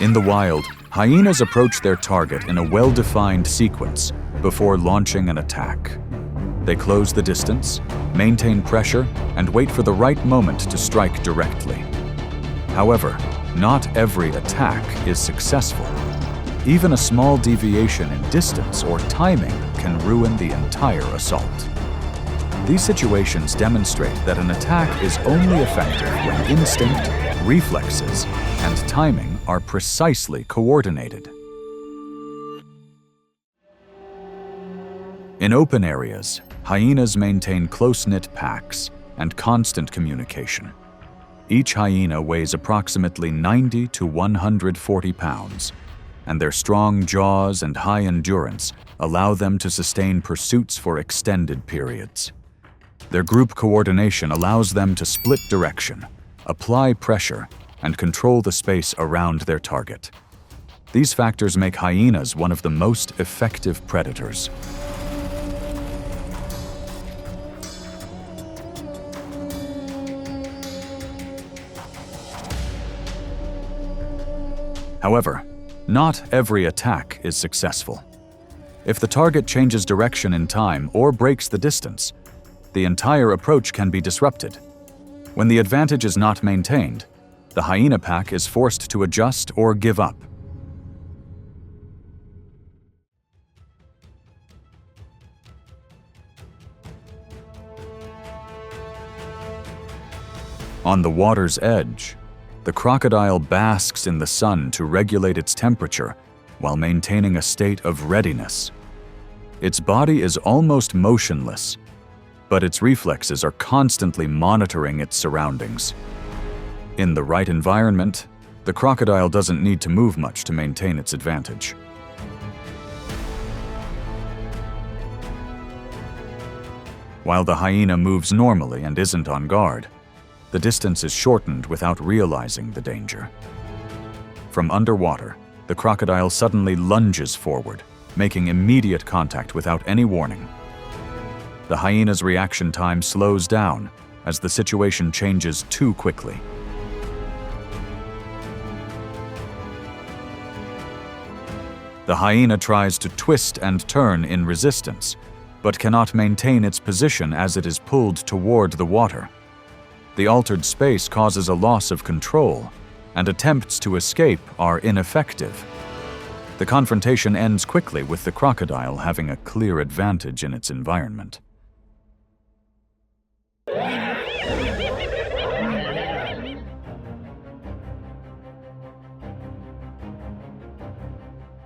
In the wild, hyenas approach their target in a well-defined sequence before launching an attack. They close the distance, maintain pressure, and wait for the right moment to strike directly. However, not every attack is successful. Even a small deviation in distance or timing can ruin the entire assault. These situations demonstrate that an attack is only effective when instinct, reflexes, and timing are precisely coordinated. In open areas, hyenas maintain close-knit packs and constant communication. Each hyena weighs approximately 90 to 140 pounds, and their strong jaws and high endurance allow them to sustain pursuits for extended periods. Their group coordination allows them to split direction, apply pressure, and control the space around their target. These factors make hyenas one of the most effective predators. However, not every attack is successful. If the target changes direction in time or breaks the distance, the entire approach can be disrupted. When the advantage is not maintained, the hyena pack is forced to adjust or give up. On the water's edge, the crocodile basks in the sun to regulate its temperature while maintaining a state of readiness. Its body is almost motionless, but its reflexes are constantly monitoring its surroundings. In the right environment, the crocodile doesn't need to move much to maintain its advantage. While the hyena moves normally and isn't on guard, the distance is shortened without realizing the danger. From underwater, the crocodile suddenly lunges forward, making immediate contact without any warning. The hyena's reaction time slows down as the situation changes too quickly. The hyena tries to twist and turn in resistance, but cannot maintain its position as it is pulled toward the water. The altered space causes a loss of control, and attempts to escape are ineffective. The confrontation ends quickly with the crocodile having a clear advantage in its environment.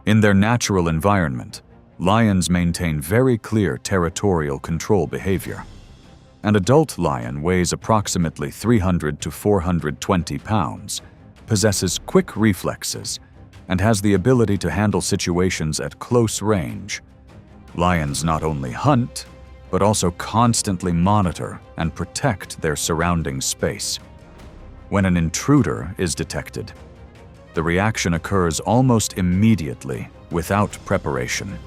In their natural environment, lions maintain very clear territorial control behavior. An adult lion weighs approximately 300 to 420 pounds, possesses quick reflexes, and has the ability to handle situations at close range. Lions not only hunt, but also constantly monitor and protect their surrounding space. When an intruder is detected, the reaction occurs almost immediately without preparation.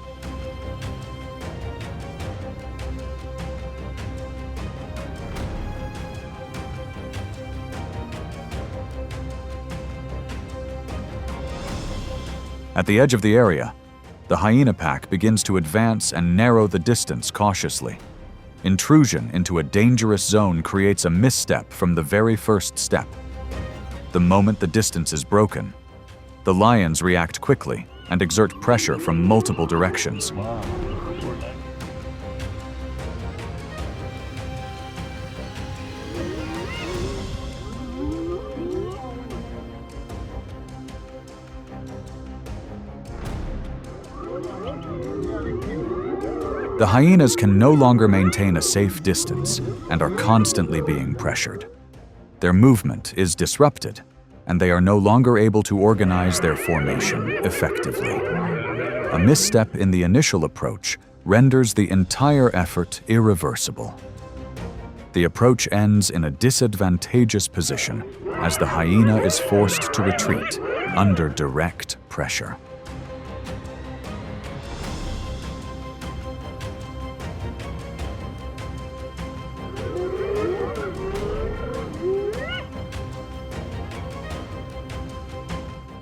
At the edge of the area, the hyena pack begins to advance and narrow the distance cautiously. Intrusion into a dangerous zone creates a misstep from the very first step. The moment the distance is broken, the lions react quickly and exert pressure from multiple directions. The hyenas can no longer maintain a safe distance and are constantly being pressured. Their movement is disrupted, and they are no longer able to organize their formation effectively. A misstep in the initial approach renders the entire effort irreversible. The approach ends in a disadvantageous position as the hyena is forced to retreat under direct pressure.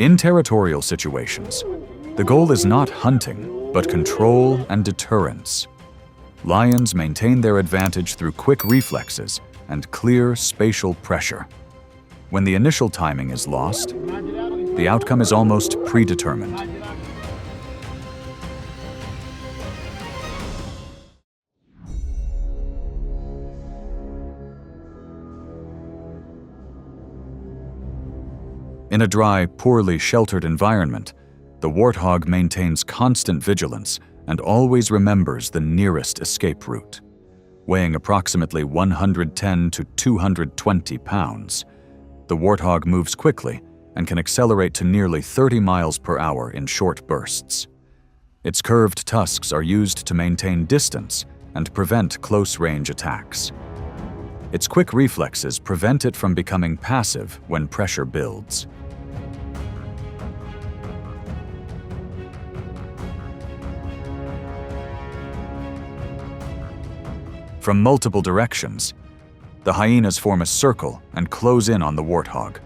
In territorial situations, the goal is not hunting, but control and deterrence. Lions maintain their advantage through quick reflexes and clear spatial pressure. When the initial timing is lost, the outcome is almost predetermined. In a dry, poorly sheltered environment, the warthog maintains constant vigilance and always remembers the nearest escape route. Weighing approximately 110 to 220 pounds, the warthog moves quickly and can accelerate to nearly 30 miles per hour in short bursts. Its curved tusks are used to maintain distance and prevent close-range attacks. Its quick reflexes prevent it from becoming passive when pressure builds. From multiple directions, the hyenas form a circle and close in on the warthog.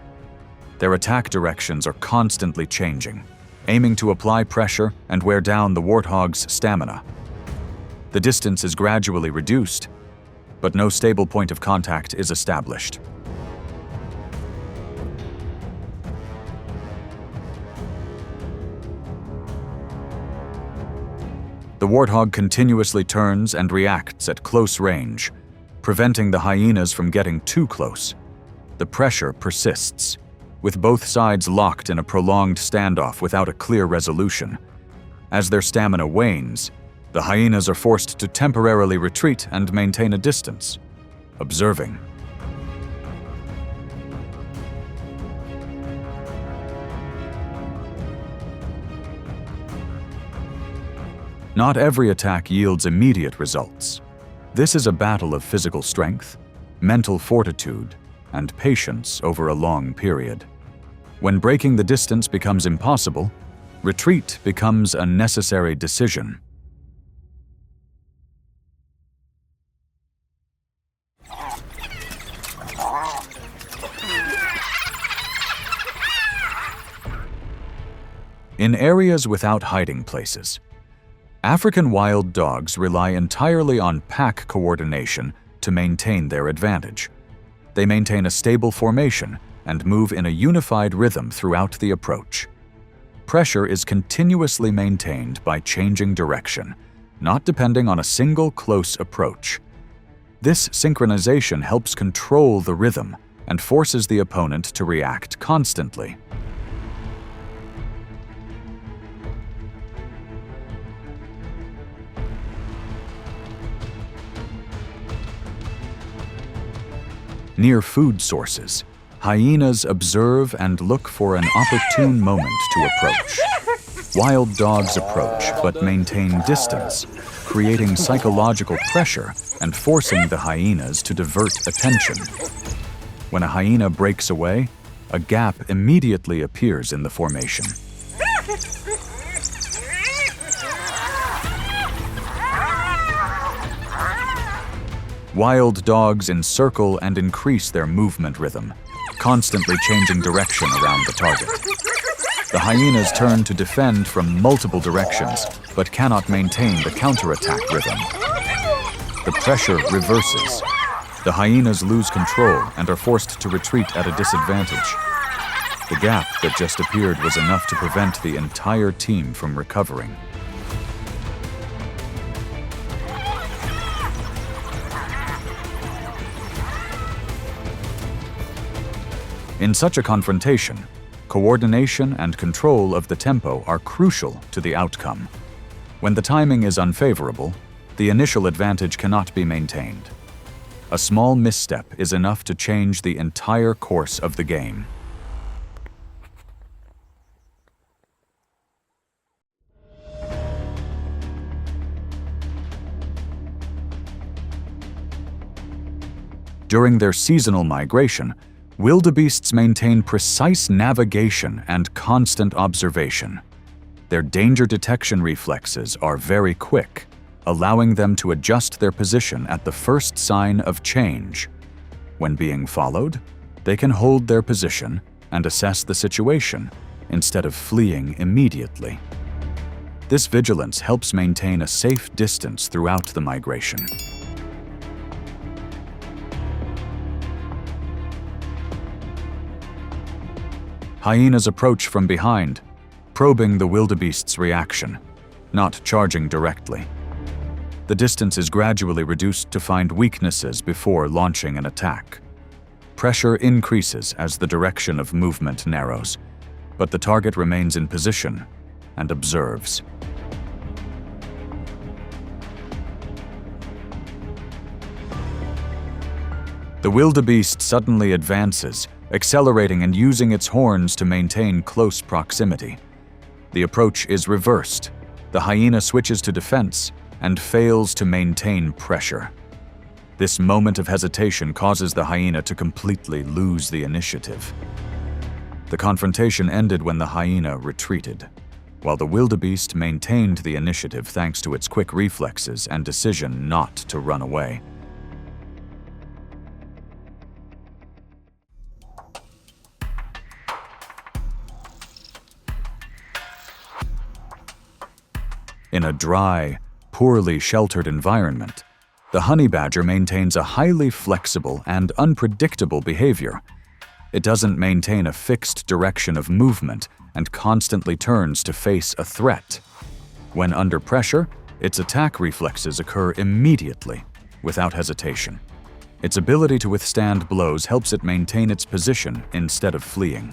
Their attack directions are constantly changing, aiming to apply pressure and wear down the warthog's stamina. The distance is gradually reduced, but no stable point of contact is established. The warthog continuously turns and reacts at close range, preventing the hyenas from getting too close. The pressure persists, with both sides locked in a prolonged standoff without a clear resolution. As their stamina wanes, the hyenas are forced to temporarily retreat and maintain a distance, observing. Not every attack yields immediate results. This is a battle of physical strength, mental fortitude, and patience over a long period. When breaking the distance becomes impossible, retreat becomes a necessary decision. In areas without hiding places, African wild dogs rely entirely on pack coordination to maintain their advantage. They maintain a stable formation and move in a unified rhythm throughout the approach. Pressure is continuously maintained by changing direction, not depending on a single close approach. This synchronization helps control the rhythm and forces the opponent to react constantly. Near food sources, hyenas observe and look for an opportune moment to approach. Wild dogs approach but maintain distance, creating psychological pressure and forcing the hyenas to divert attention. When a hyena breaks away, a gap immediately appears in the formation. Wild dogs encircle and increase their movement rhythm, constantly changing direction around the target. The hyenas turn to defend from multiple directions, but cannot maintain the counterattack rhythm. The pressure reverses. The hyenas lose control and are forced to retreat at a disadvantage. The gap that just appeared was enough to prevent the entire team from recovering. In such a confrontation, coordination and control of the tempo are crucial to the outcome. When the timing is unfavorable, the initial advantage cannot be maintained. A small misstep is enough to change the entire course of the game. During their seasonal migration, wildebeests maintain precise navigation and constant observation. Their danger detection reflexes are very quick, allowing them to adjust their position at the first sign of change. When being followed, they can hold their position and assess the situation, instead of fleeing immediately. This vigilance helps maintain a safe distance throughout the migration. Hyenas approach from behind, probing the wildebeest's reaction, not charging directly. The distance is gradually reduced to find weaknesses before launching an attack. Pressure increases as the direction of movement narrows, but the target remains in position and observes. The wildebeest suddenly advances, accelerating and using its horns to maintain close proximity. The approach is reversed. The hyena switches to defense and fails to maintain pressure. This moment of hesitation causes the hyena to completely lose the initiative. The confrontation ended when the hyena retreated, while the wildebeest maintained the initiative thanks to its quick reflexes and decision not to run away. In a dry, poorly sheltered environment, the honey badger maintains a highly flexible and unpredictable behavior. It doesn't maintain a fixed direction of movement and constantly turns to face a threat. When under pressure, its attack reflexes occur immediately, without hesitation. Its ability to withstand blows helps it maintain its position instead of fleeing.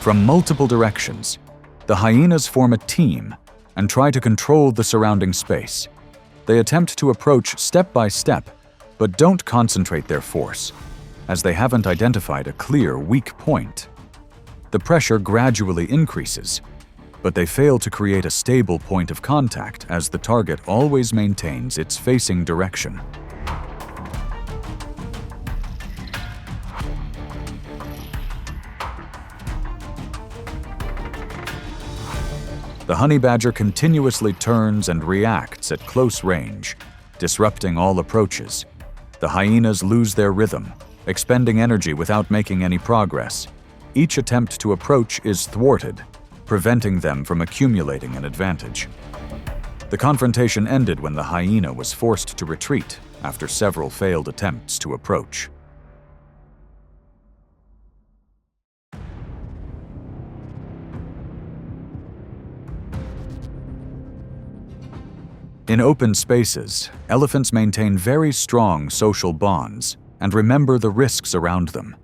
From multiple directions, the hyenas form a team and try to control the surrounding space. They attempt to approach step by step, but don't concentrate their force, as they haven't identified a clear weak point. The pressure gradually increases, but they fail to create a stable point of contact as the target always maintains its facing direction. The honey badger continuously turns and reacts at close range, disrupting all approaches. The hyenas lose their rhythm, expending energy without making any progress. Each attempt to approach is thwarted, preventing them from accumulating an advantage. The confrontation ended when the hyena was forced to retreat after several failed attempts to approach. In open spaces, elephants maintain very strong social bonds and remember the risks around them.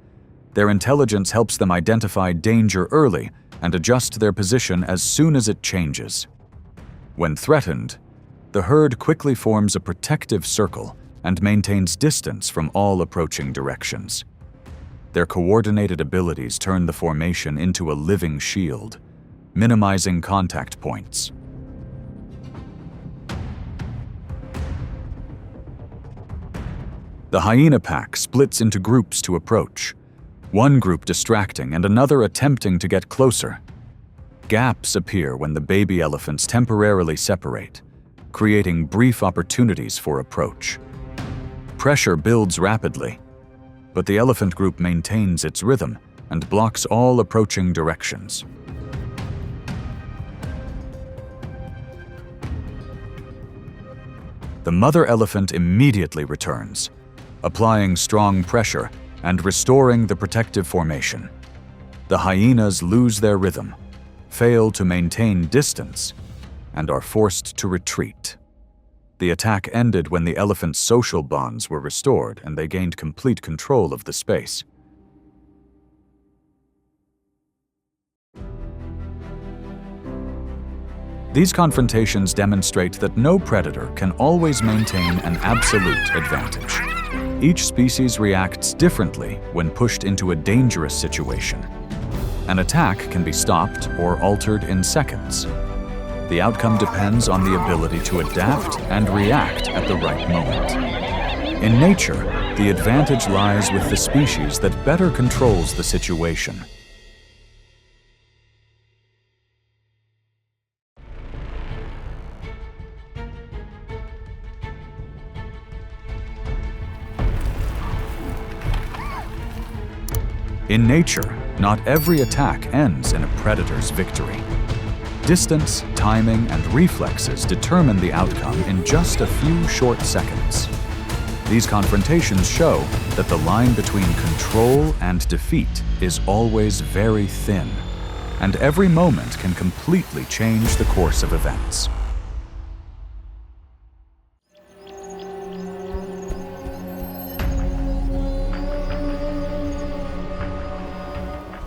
Their intelligence helps them identify danger early and adjust their position as soon as it changes. When threatened, the herd quickly forms a protective circle and maintains distance from all approaching directions. Their coordinated abilities turn the formation into a living shield, minimizing contact points. The hyena pack splits into groups to approach, one group distracting and another attempting to get closer. Gaps appear when the baby elephants temporarily separate, creating brief opportunities for approach. Pressure builds rapidly, but the elephant group maintains its rhythm and blocks all approaching directions. The mother elephant immediately returns, applying strong pressure and restoring the protective formation. The hyenas lose their rhythm, fail to maintain distance, and are forced to retreat. The attack ended when the elephants' social bonds were restored and they gained complete control of the space. These confrontations demonstrate that no predator can always maintain an absolute advantage. Each species reacts differently when pushed into a dangerous situation. An attack can be stopped or altered in seconds. The outcome depends on the ability to adapt and react at the right moment. In nature, the advantage lies with the species that better controls the situation. In nature, not every attack ends in a predator's victory. Distance, timing, and reflexes determine the outcome in just a few short seconds. These confrontations show that the line between control and defeat is always very thin, and every moment can completely change the course of events.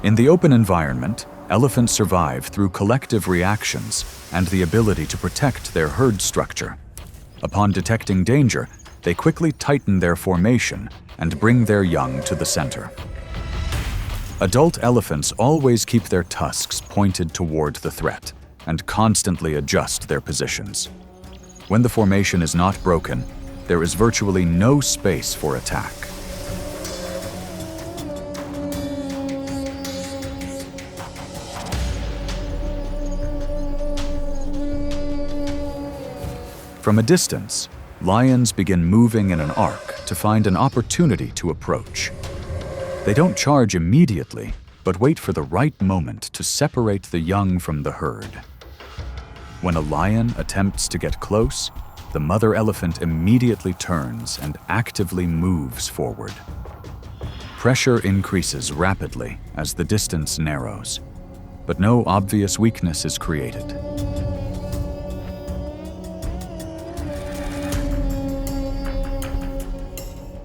In the open environment, elephants survive through collective reactions and the ability to protect their herd structure. Upon detecting danger, they quickly tighten their formation and bring their young to the center. Adult elephants always keep their tusks pointed toward the threat and constantly adjust their positions. When the formation is not broken, there is virtually no space for attack. From a distance, lions begin moving in an arc to find an opportunity to approach. They don't charge immediately, but wait for the right moment to separate the young from the herd. When a lion attempts to get close, the mother elephant immediately turns and actively moves forward. Pressure increases rapidly as the distance narrows, but no obvious weakness is created.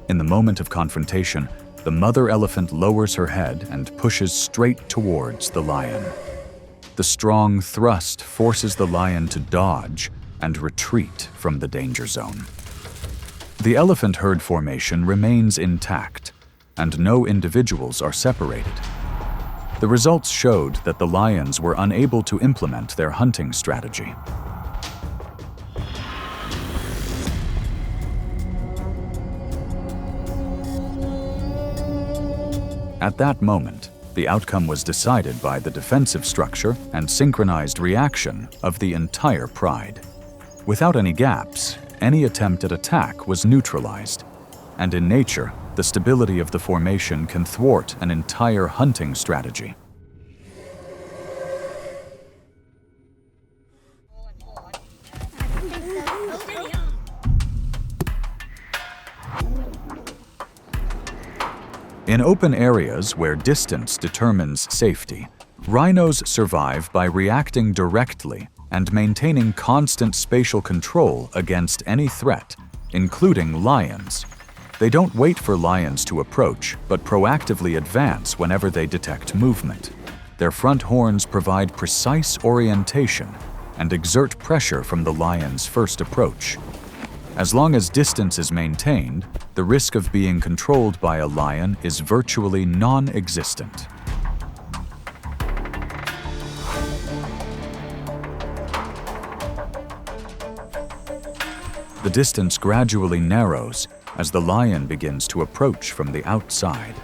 In the moment of confrontation, the mother elephant lowers her head and pushes straight towards the lion. The strong thrust forces the lion to dodge and retreat from the danger zone. The elephant herd formation remains intact, and no individuals are separated. The results showed that the lions were unable to implement their hunting strategy. At that moment, the outcome was decided by the defensive structure and synchronized reaction of the entire pride. Without any gaps, any attempt at attack was neutralized, and in nature, the stability of the formation can thwart an entire hunting strategy. In open areas where distance determines safety, rhinos survive by reacting directly and maintaining constant spatial control against any threat, including lions. They don't wait for lions to approach, but proactively advance whenever they detect movement. Their front horns provide precise orientation and exert pressure from the lion's first approach. As long as distance is maintained, the risk of being controlled by a lion is virtually non-existent. The distance gradually narrows as the lion begins to approach from the outside.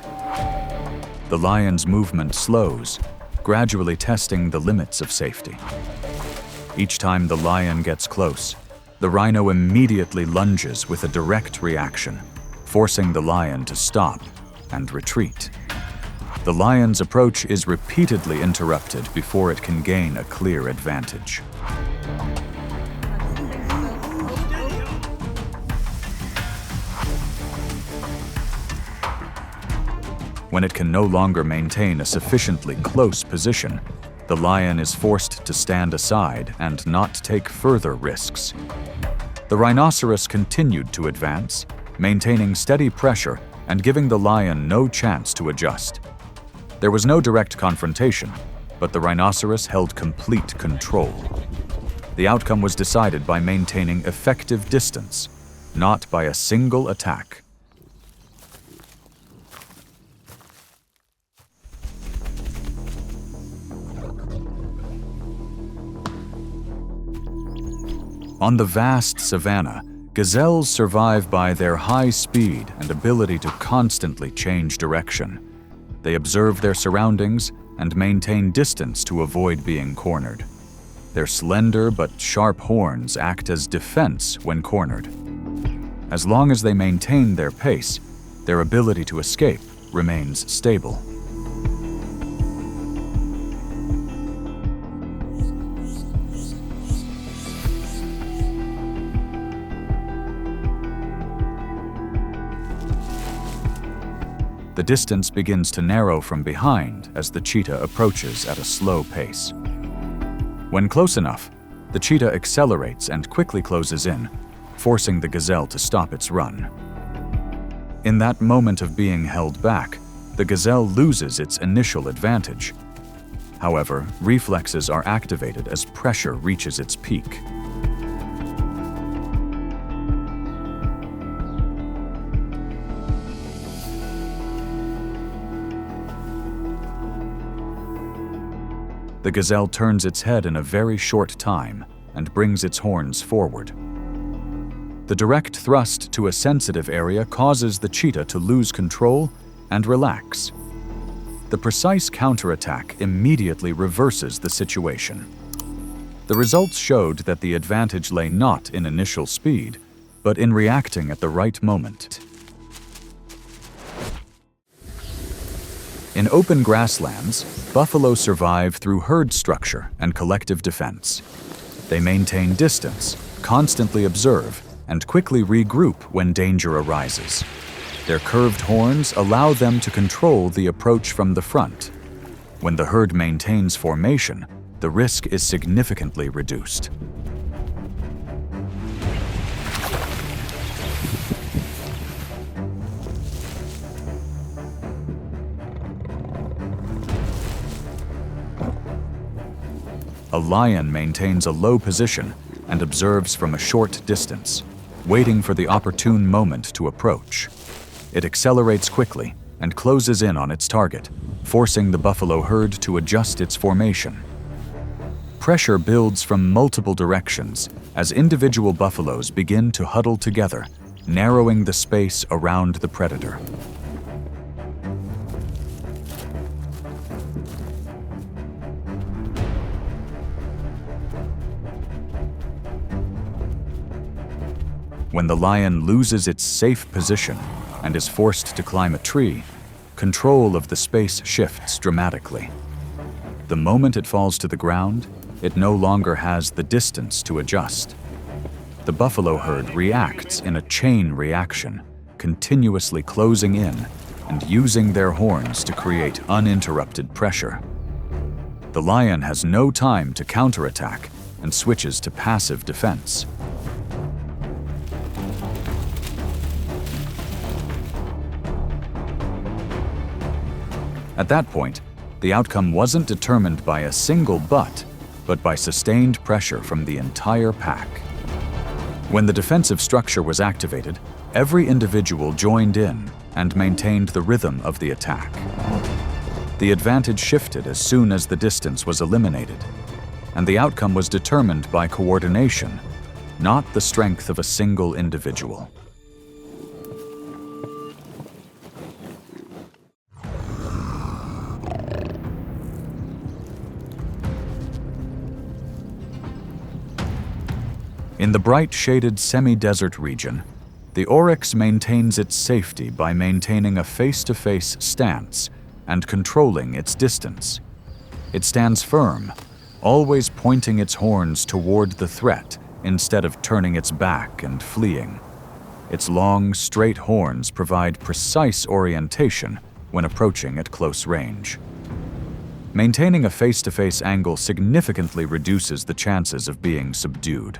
The lion's movement slows, gradually testing the limits of safety. Each time the lion gets close, the rhino immediately lunges with a direct reaction, forcing the lion to stop and retreat. The lion's approach is repeatedly interrupted before it can gain a clear advantage. When it can no longer maintain a sufficiently close position, the lion is forced to stand aside and not take further risks. The rhinoceros continued to advance, maintaining steady pressure and giving the lion no chance to adjust. There was no direct confrontation, but the rhinoceros held complete control. The outcome was decided by maintaining effective distance, not by a single attack. On the vast savanna, gazelles survive by their high speed and ability to constantly change direction. They observe their surroundings and maintain distance to avoid being cornered. Their slender but sharp horns act as defense when cornered. As long as they maintain their pace, their ability to escape remains stable. distance begins to narrow from behind as the cheetah approaches at a slow pace. When close enough, the cheetah accelerates and quickly closes in, forcing the gazelle to stop its run. In that moment of being held back, the gazelle loses its initial advantage. However, reflexes are activated as pressure reaches its peak. The gazelle turns its head in a very short time and brings its horns forward. The direct thrust to a sensitive area causes the cheetah to lose control and relax. The precise counterattack immediately reverses the situation. The results showed that the advantage lay not in initial speed, but in reacting at the right moment. In open grasslands, buffalo survive through herd structure and collective defense. They maintain distance, constantly observe, and quickly regroup when danger arises. Their curved horns allow them to control the approach from the front. When the herd maintains formation, the risk is significantly reduced. A lion maintains a low position and observes from a short distance, waiting for the opportune moment to approach. It accelerates quickly and closes in on its target, forcing the buffalo herd to adjust its formation. Pressure builds from multiple directions as individual buffaloes begin to huddle together, narrowing the space around the predator. When the lion loses its safe position and is forced to climb a tree, control of the space shifts dramatically. The moment it falls to the ground, it no longer has the distance to adjust. The buffalo herd reacts in a chain reaction, continuously closing in and using their horns to create uninterrupted pressure. The lion has no time to counterattack and switches to passive defense. At that point, the outcome wasn't determined by a single butt, but by sustained pressure from the entire pack. When the defensive structure was activated, every individual joined in and maintained the rhythm of the attack. The advantage shifted as soon as the distance was eliminated, and the outcome was determined by coordination, not the strength of a single individual. In the bright shaded semi-desert region, the Oryx maintains its safety by maintaining a face-to-face stance and controlling its distance. It stands firm, always pointing its horns toward the threat instead of turning its back and fleeing. Its long, straight horns provide precise orientation when approaching at close range. Maintaining a face-to-face angle significantly reduces the chances of being subdued.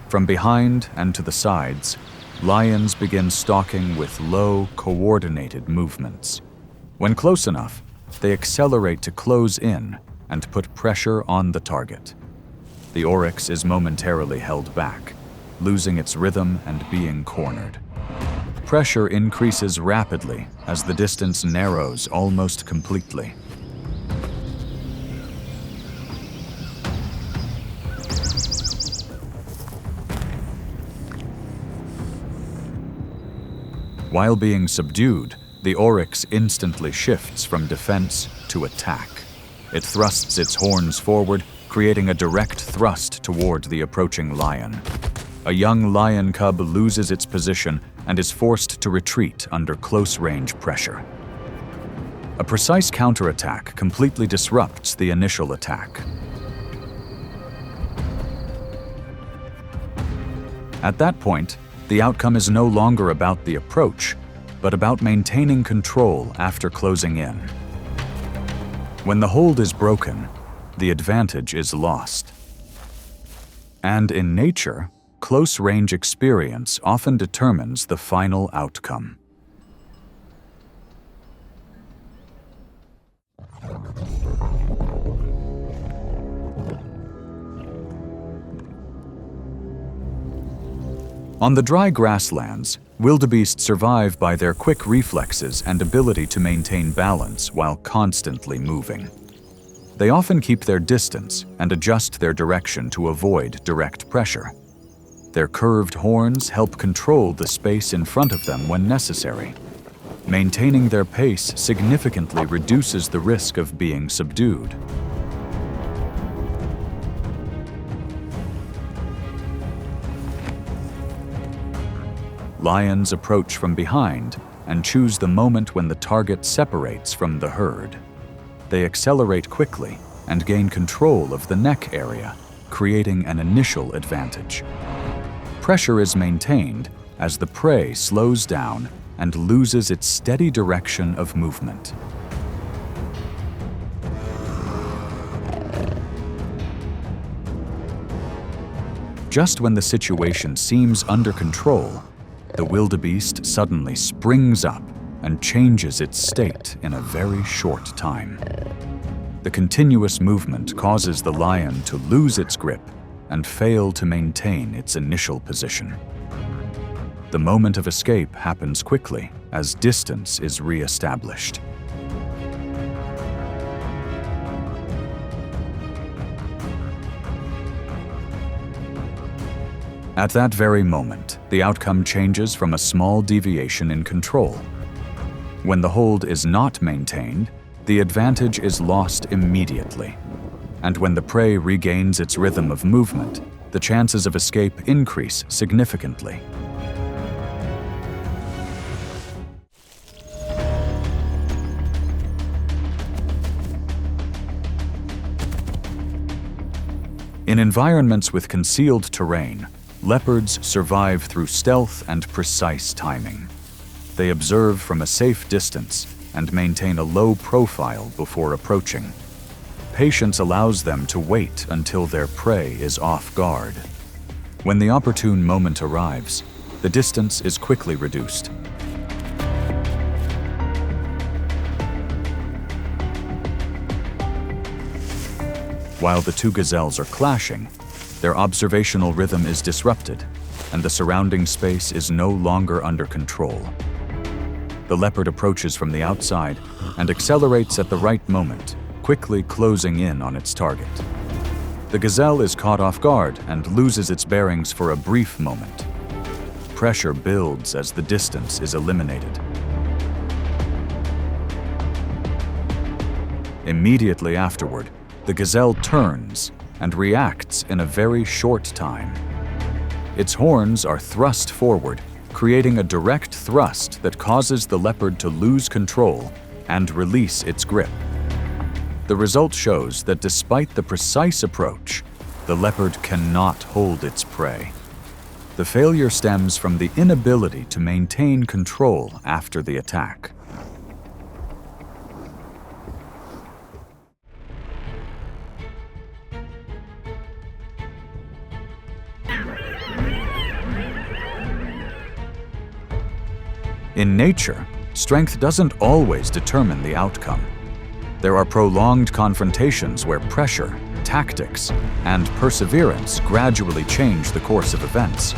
From behind and to the sides, lions begin stalking with low, coordinated movements. When close enough, they accelerate to close in and put pressure on the target. The Oryx is momentarily held back, losing its rhythm and being cornered. Pressure increases rapidly as the distance narrows almost completely. While being subdued, the Oryx instantly shifts from defense to attack. It thrusts its horns forward, creating a direct thrust toward the approaching lion. A young lion cub loses its position and is forced to retreat under close-range pressure. A precise counterattack completely disrupts the initial attack. At that point, the outcome is no longer about the approach, but about maintaining control after closing in. When the hold is broken, the advantage is lost. And in nature, close-range experience often determines the final outcome. On the dry grasslands, wildebeest survive by their quick reflexes and ability to maintain balance while constantly moving. They often keep their distance and adjust their direction to avoid direct pressure. Their curved horns help control the space in front of them when necessary. Maintaining their pace significantly reduces the risk of being subdued. Lions approach from behind and choose the moment when the target separates from the herd. They accelerate quickly and gain control of the neck area, creating an initial advantage. Pressure is maintained as the prey slows down and loses its steady direction of movement. Just when the situation seems under control, the wildebeest suddenly springs up and changes its state in a very short time. The continuous movement causes the lion to lose its grip and fail to maintain its initial position. The moment of escape happens quickly as distance is re-established. At that very moment, the outcome changes from a small deviation in control. When the hold is not maintained, the advantage is lost immediately. And when the prey regains its rhythm of movement, the chances of escape increase significantly. In environments with concealed terrain, leopards survive through stealth and precise timing. They observe from a safe distance and maintain a low profile before approaching. Patience allows them to wait until their prey is off guard. When the opportune moment arrives, the distance is quickly reduced. While the two gazelles are clashing, their observational rhythm is disrupted, and the surrounding space is no longer under control. The leopard approaches from the outside and accelerates at the right moment, quickly closing in on its target. The gazelle is caught off guard and loses its bearings for a brief moment. Pressure builds as the distance is eliminated. Immediately afterward, the gazelle turns and reacts in a very short time. Its horns are thrust forward, creating a direct thrust that causes the leopard to lose control and release its grip. The result shows that despite the precise approach, the leopard cannot hold its prey. The failure stems from the inability to maintain control after the attack. In nature, strength doesn't always determine the outcome. There are prolonged confrontations where pressure, tactics, and perseverance gradually change the course of events.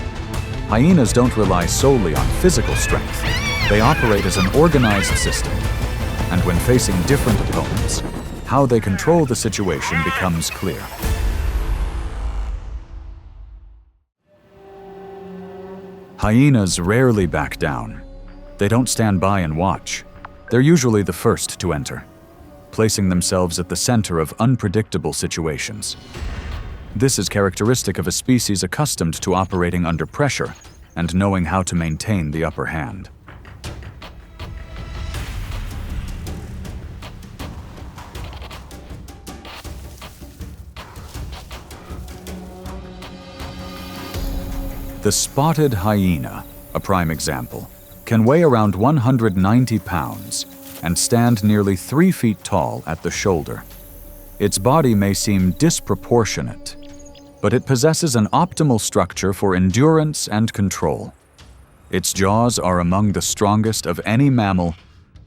Hyenas don't rely solely on physical strength. They operate as an organized system. And when facing different opponents, how they control the situation becomes clear. Hyenas rarely back down. They don't stand by and watch. They're usually the first to enter, placing themselves at the center of unpredictable situations. This is characteristic of a species accustomed to operating under pressure and knowing how to maintain the upper hand. The spotted hyena, a prime example, can weigh around 190 pounds and stand nearly 3 feet tall at the shoulder. Its body may seem disproportionate, but it possesses an optimal structure for endurance and control. Its jaws are among the strongest of any mammal,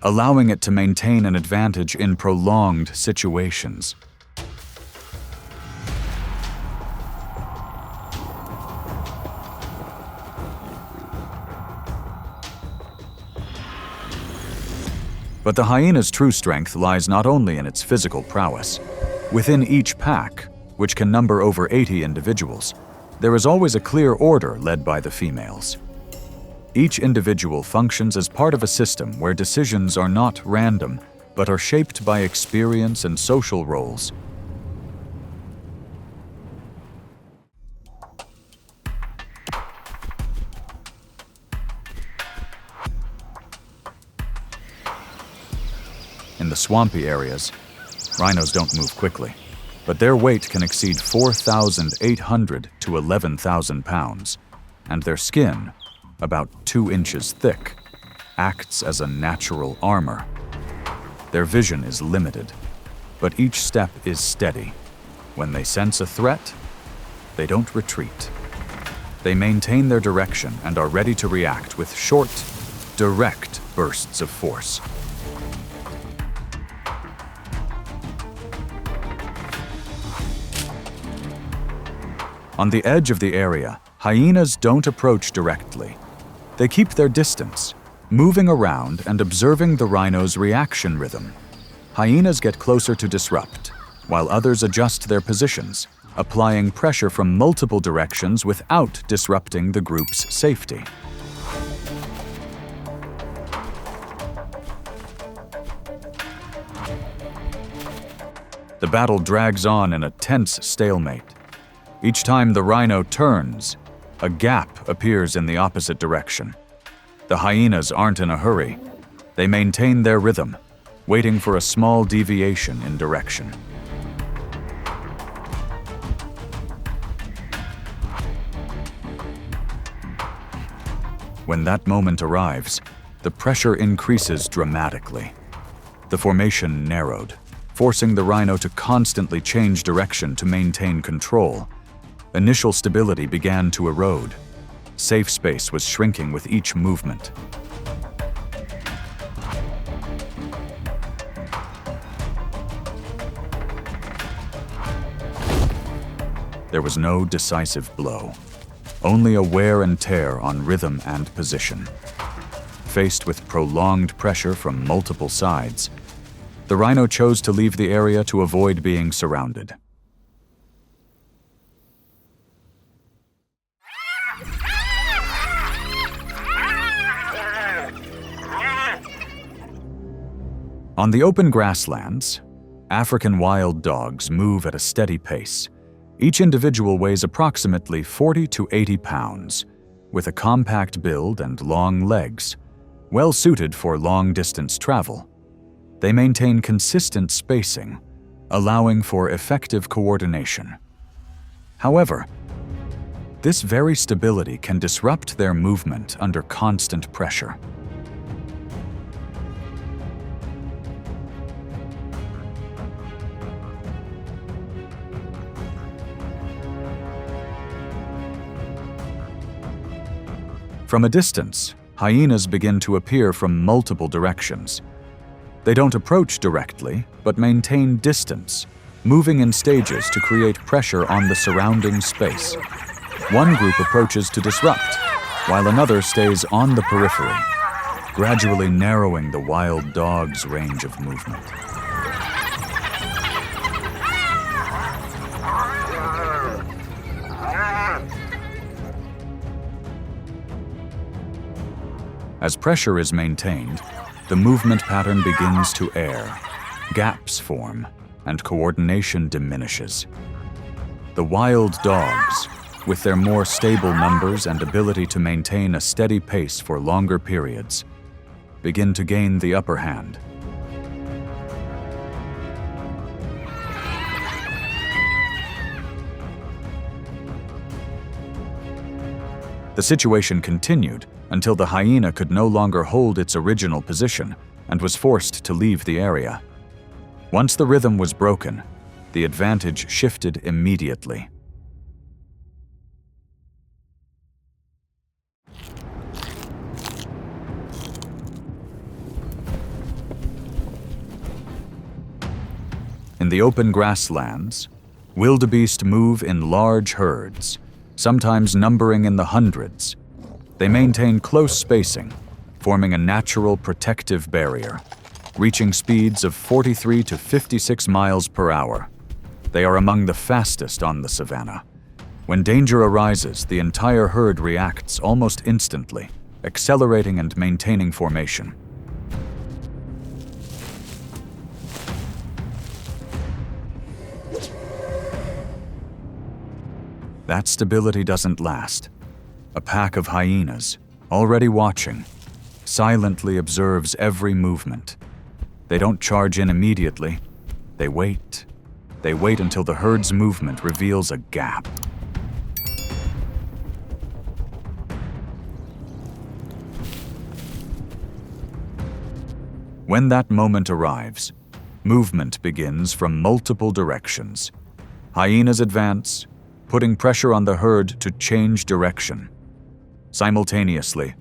allowing it to maintain an advantage in prolonged situations. But the hyena's true strength lies not only in its physical prowess. Within each pack, which can number over 80 individuals, there is always a clear order led by the females. Each individual functions as part of a system where decisions are not random, but are shaped by experience and social roles. In the swampy areas, rhinos don't move quickly, but their weight can exceed 4,800 to 11,000 pounds, and their skin, about 2 inches thick, acts as a natural armor. Their vision is limited, but each step is steady. When they sense a threat, they don't retreat. They maintain their direction and are ready to react with short, direct bursts of force. On the edge of the area, hyenas don't approach directly. They keep their distance, moving around and observing the rhino's reaction rhythm. Hyenas get closer to disrupt, while others adjust their positions, applying pressure from multiple directions without disrupting the group's safety. The battle drags on in a tense stalemate. Each time the rhino turns, a gap appears in the opposite direction. The hyenas aren't in a hurry. They maintain their rhythm, waiting for a small deviation in direction. When that moment arrives, the pressure increases dramatically. The formation narrowed, forcing the rhino to constantly change direction to maintain control. Initial stability began to erode. Safe space was shrinking with each movement. There was no decisive blow, only a wear and tear on rhythm and position. Faced with prolonged pressure from multiple sides, the rhino chose to leave the area to avoid being surrounded. On the open grasslands, African wild dogs move at a steady pace. Each individual weighs approximately 40 to 80 pounds, with a compact build and long legs, well suited for long-distance travel. They maintain consistent spacing, allowing for effective coordination. However, this very stability can disrupt their movement under constant pressure. From a distance, hyenas begin to appear from multiple directions. They don't approach directly, but maintain distance, moving in stages to create pressure on the surrounding space. One group approaches to disrupt, while another stays on the periphery, gradually narrowing the wild dog's range of movement. As pressure is maintained, the movement pattern begins to err, gaps form, and coordination diminishes. The wild dogs, with their more stable numbers and ability to maintain a steady pace for longer periods, begin to gain the upper hand. The situation continued until the hyena could no longer hold its original position and was forced to leave the area. Once the rhythm was broken, the advantage shifted immediately. In the open grasslands, wildebeest move in large herds, sometimes numbering in the hundreds. They maintain close spacing, forming a natural protective barrier, reaching speeds of 43 to 56 miles per hour. They are among the fastest on the savanna. When danger arises, the entire herd reacts almost instantly, accelerating and maintaining formation. That stability doesn't last. A pack of hyenas, already watching, silently observes every movement. They don't charge in immediately. They wait. They wait until the herd's movement reveals a gap. When that moment arrives, movement begins from multiple directions. Hyenas advance, putting pressure on the herd to change direction. Simultaneously,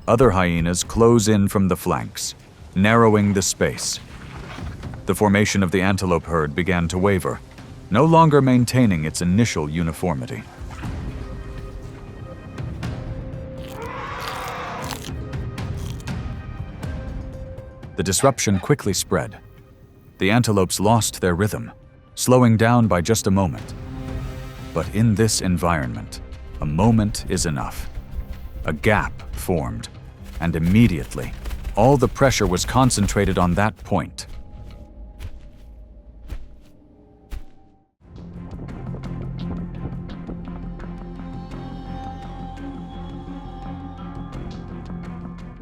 other hyenas close in from the flanks, narrowing the space. The formation of the antelope herd began to waver, no longer maintaining its initial uniformity. The disruption quickly spread. The antelopes lost their rhythm, slowing down by just a moment. But in this environment, a moment is enough. A gap formed, and immediately, all the pressure was concentrated on that point.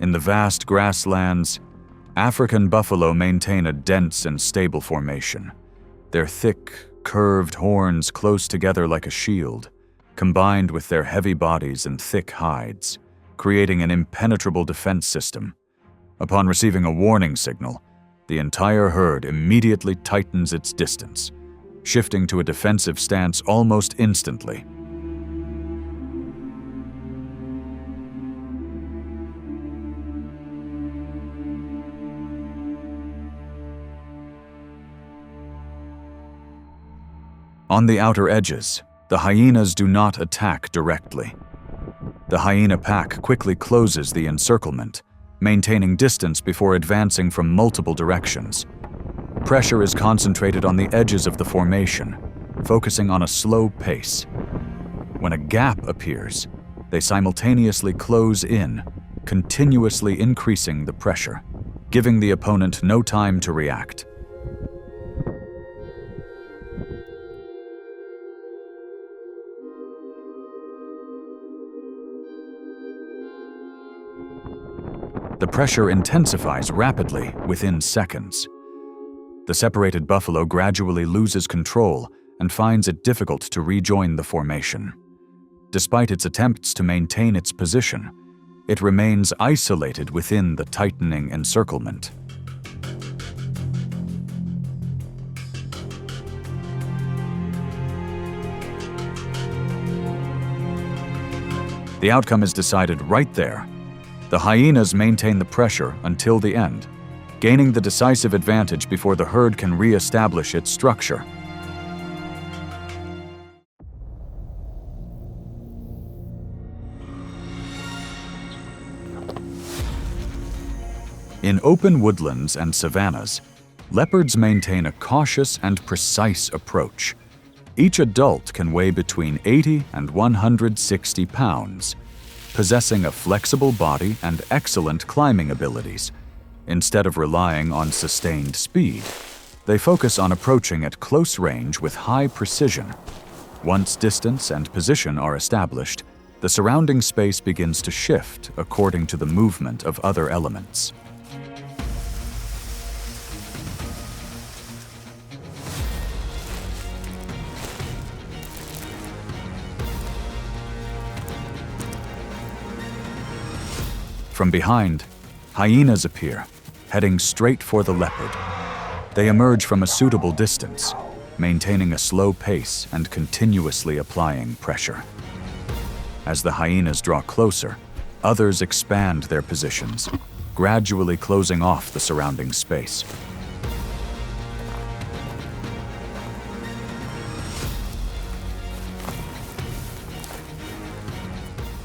In the vast grasslands, African buffalo maintain a dense and stable formation. Their thick, curved horns close together like a shield, combined with their heavy bodies and thick hides, creating an impenetrable defense system. Upon receiving a warning signal, the entire herd immediately tightens its distance, shifting to a defensive stance almost instantly. On the outer edges, the hyenas do not attack directly. The hyena pack quickly closes the encirclement, maintaining distance before advancing from multiple directions. Pressure is concentrated on the edges of the formation, focusing on a slow pace. When a gap appears, they simultaneously close in, continuously increasing the pressure, giving the opponent no time to react. The pressure intensifies rapidly within seconds. The separated buffalo gradually loses control and finds it difficult to rejoin the formation. Despite its attempts to maintain its position, it remains isolated within the tightening encirclement. The outcome is decided right there. The hyenas maintain the pressure until the end, gaining the decisive advantage before the herd can re-establish its structure. In open woodlands and savannas, leopards maintain a cautious and precise approach. Each adult can weigh between 80 and 160 pounds, possessing a flexible body and excellent climbing abilities. Instead of relying on sustained speed, they focus on approaching at close range with high precision. Once distance and position are established, the surrounding space begins to shift according to the movement of other elements. From behind, hyenas appear, heading straight for the leopard. They emerge from a suitable distance, maintaining a slow pace and continuously applying pressure. As the hyenas draw closer, others expand their positions, gradually closing off the surrounding space.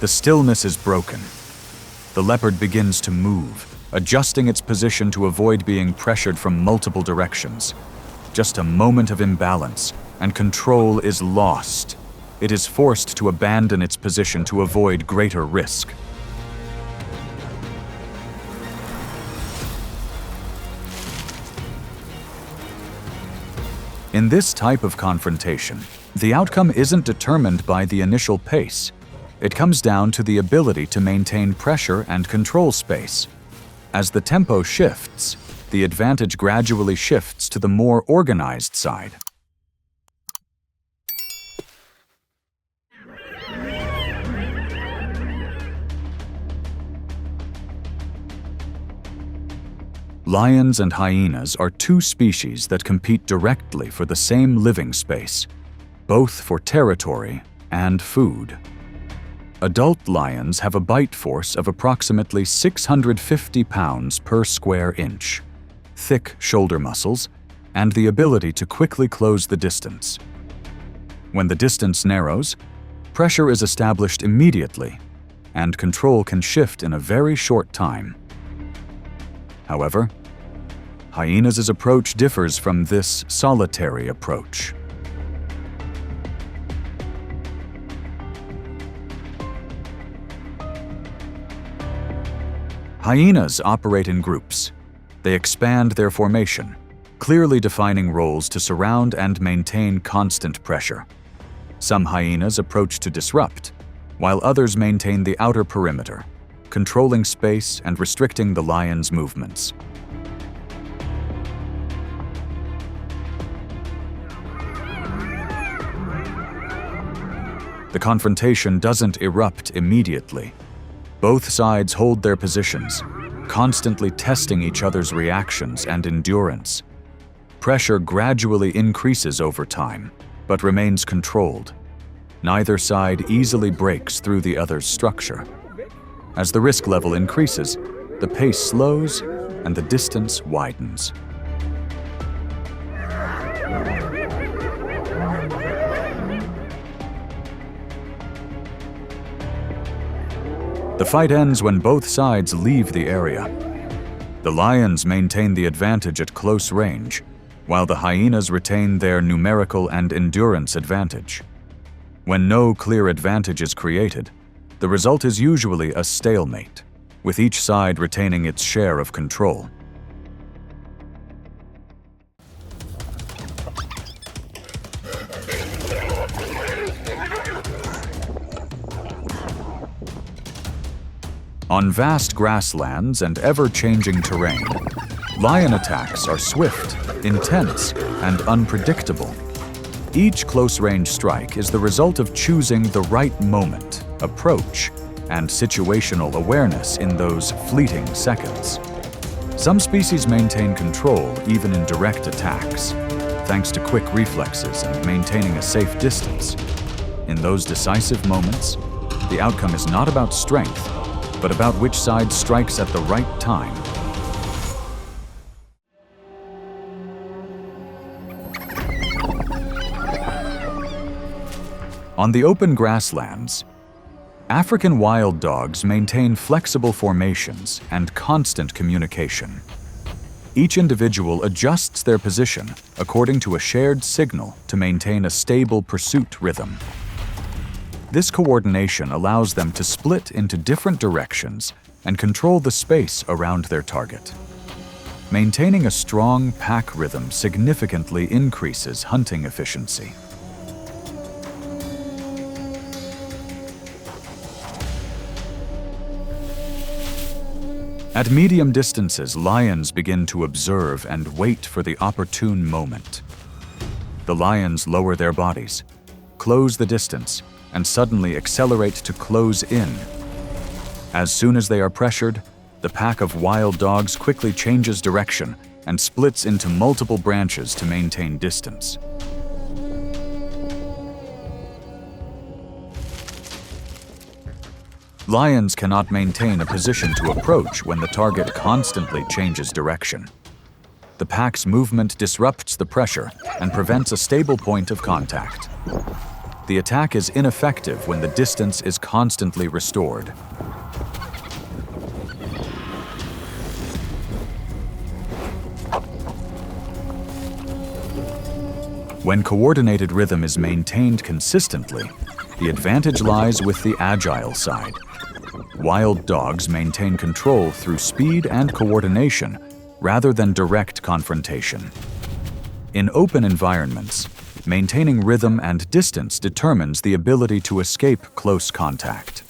The stillness is broken. The leopard begins to move, adjusting its position to avoid being pressured from multiple directions. Just a moment of imbalance, and control is lost. It is forced to abandon its position to avoid greater risk. In this type of confrontation, the outcome isn't determined by the initial pace. It comes down to the ability to maintain pressure and control space. As the tempo shifts, the advantage gradually shifts to the more organized side. Lions and hyenas are two species that compete directly for the same living space, both for territory and food. Adult lions have a bite force of approximately 650 pounds per square inch, thick shoulder muscles, and the ability to quickly close the distance. When the distance narrows, pressure is established immediately, and control can shift in a very short time. However, hyenas' approach differs from this solitary approach. Hyenas operate in groups. They expand their formation, clearly defining roles to surround and maintain constant pressure. Some hyenas approach to disrupt, while others maintain the outer perimeter, controlling space and restricting the lion's movements. The confrontation doesn't erupt immediately. Both sides hold their positions, constantly testing each other's reactions and endurance. Pressure gradually increases over time, but remains controlled. Neither side easily breaks through the other's structure. As the risk level increases, the pace slows and the distance widens. The fight ends when both sides leave the area. The lions maintain the advantage at close range, while the hyenas retain their numerical and endurance advantage. When no clear advantage is created, the result is usually a stalemate, with each side retaining its share of control. On vast grasslands and ever-changing terrain, lion attacks are swift, intense, and unpredictable. Each close-range strike is the result of choosing the right moment, approach, and situational awareness in those fleeting seconds. Some species maintain control even in direct attacks, thanks to quick reflexes and maintaining a safe distance. In those decisive moments, the outcome is not about strength, but about which side strikes at the right time. On the open grasslands, African wild dogs maintain flexible formations and constant communication. Each individual adjusts their position according to a shared signal to maintain a stable pursuit rhythm. This coordination allows them to split into different directions and control the space around their target. Maintaining a strong pack rhythm significantly increases hunting efficiency. At medium distances, lions begin to observe and wait for the opportune moment. The lions lower their bodies, close the distance, and suddenly accelerate to close in. As soon as they are pressured, the pack of wild dogs quickly changes direction and splits into multiple branches to maintain distance. Lions cannot maintain a position to approach when the target constantly changes direction. The pack's movement disrupts the pressure and prevents a stable point of contact. The attack is ineffective when the distance is constantly restored. When coordinated rhythm is maintained consistently, the advantage lies with the agile side. Wild dogs maintain control through speed and coordination rather than direct confrontation. In open environments, maintaining rhythm and distance determines the ability to escape close contact.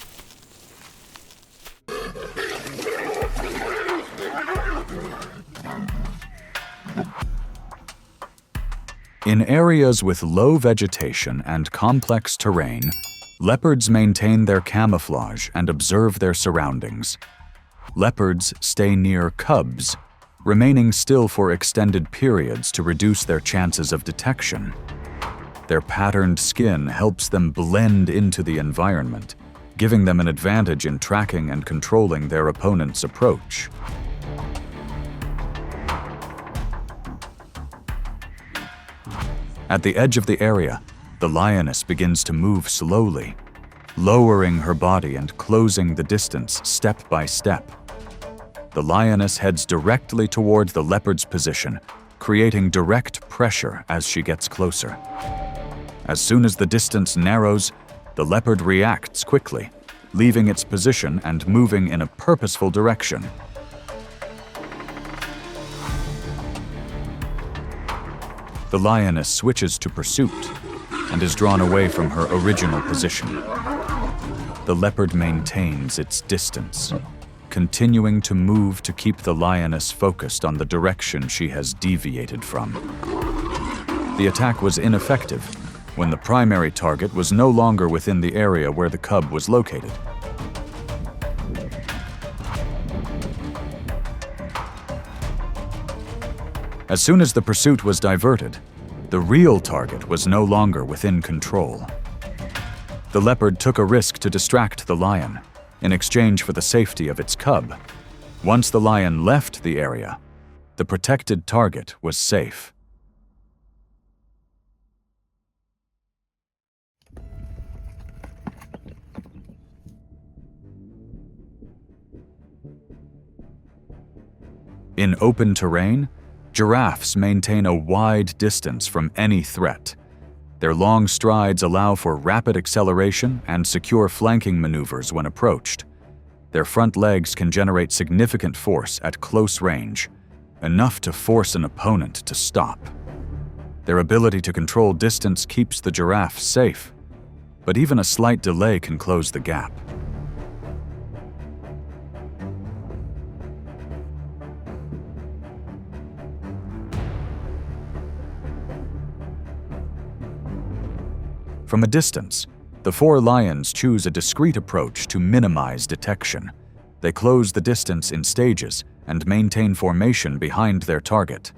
In areas with low vegetation and complex terrain, leopards maintain their camouflage and observe their surroundings. Leopards stay near cubs, remaining still for extended periods to reduce their chances of detection. Their patterned skin helps them blend into the environment, giving them an advantage in tracking and controlling their opponent's approach. At the edge of the area, the lioness begins to move slowly, lowering her body and closing the distance step by step. The lioness heads directly toward the leopard's position, creating direct pressure as she gets closer. As soon as the distance narrows, the leopard reacts quickly, leaving its position and moving in a purposeful direction. The lioness switches to pursuit and is drawn away from her original position. The leopard maintains its distance, continuing to move to keep the lioness focused on the direction she has deviated from. The attack was ineffective when the primary target was no longer within the area where the cub was located. As soon as the pursuit was diverted, the real target was no longer within control. The leopard took a risk to distract the lion in exchange for the safety of its cub. Once the lion left the area, the protected target was safe. In open terrain, giraffes maintain a wide distance from any threat. Their long strides allow for rapid acceleration and secure flanking maneuvers when approached. Their front legs can generate significant force at close range, enough to force an opponent to stop. Their ability to control distance keeps the giraffe safe, but even a slight delay can close the gap. From a distance, the four lions choose a discreet approach to minimize detection. They close the distance in stages and maintain formation behind their target.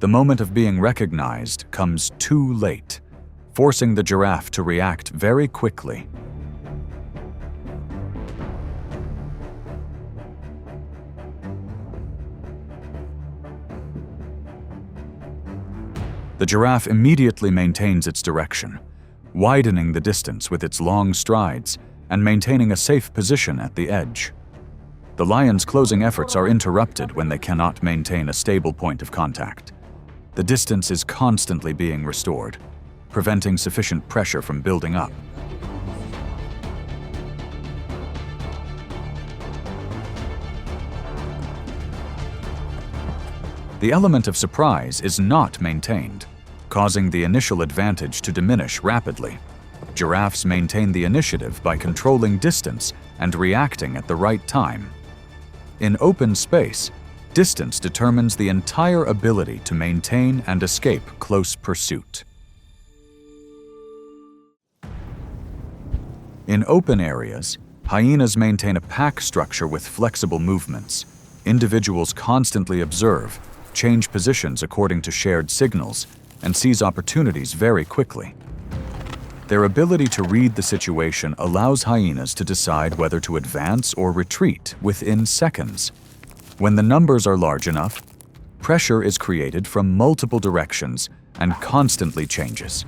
The moment of being recognized comes too late, forcing the giraffe to react very quickly. The giraffe immediately maintains its direction, widening the distance with its long strides and maintaining a safe position at the edge. The lion's closing efforts are interrupted when they cannot maintain a stable point of contact. The distance is constantly being restored, preventing sufficient pressure from building up. The element of surprise is not maintained, causing the initial advantage to diminish rapidly. Giraffes maintain the initiative by controlling distance and reacting at the right time. In open space, distance determines the entire ability to maintain and escape close pursuit. In open areas, Hyenas maintain a pack structure with flexible movements. Individuals constantly observe, change positions according to shared signals, and seize opportunities very quickly. Their ability to read the situation allows hyenas to decide whether to advance or retreat within seconds. When the numbers are large enough, pressure is created from multiple directions and constantly changes.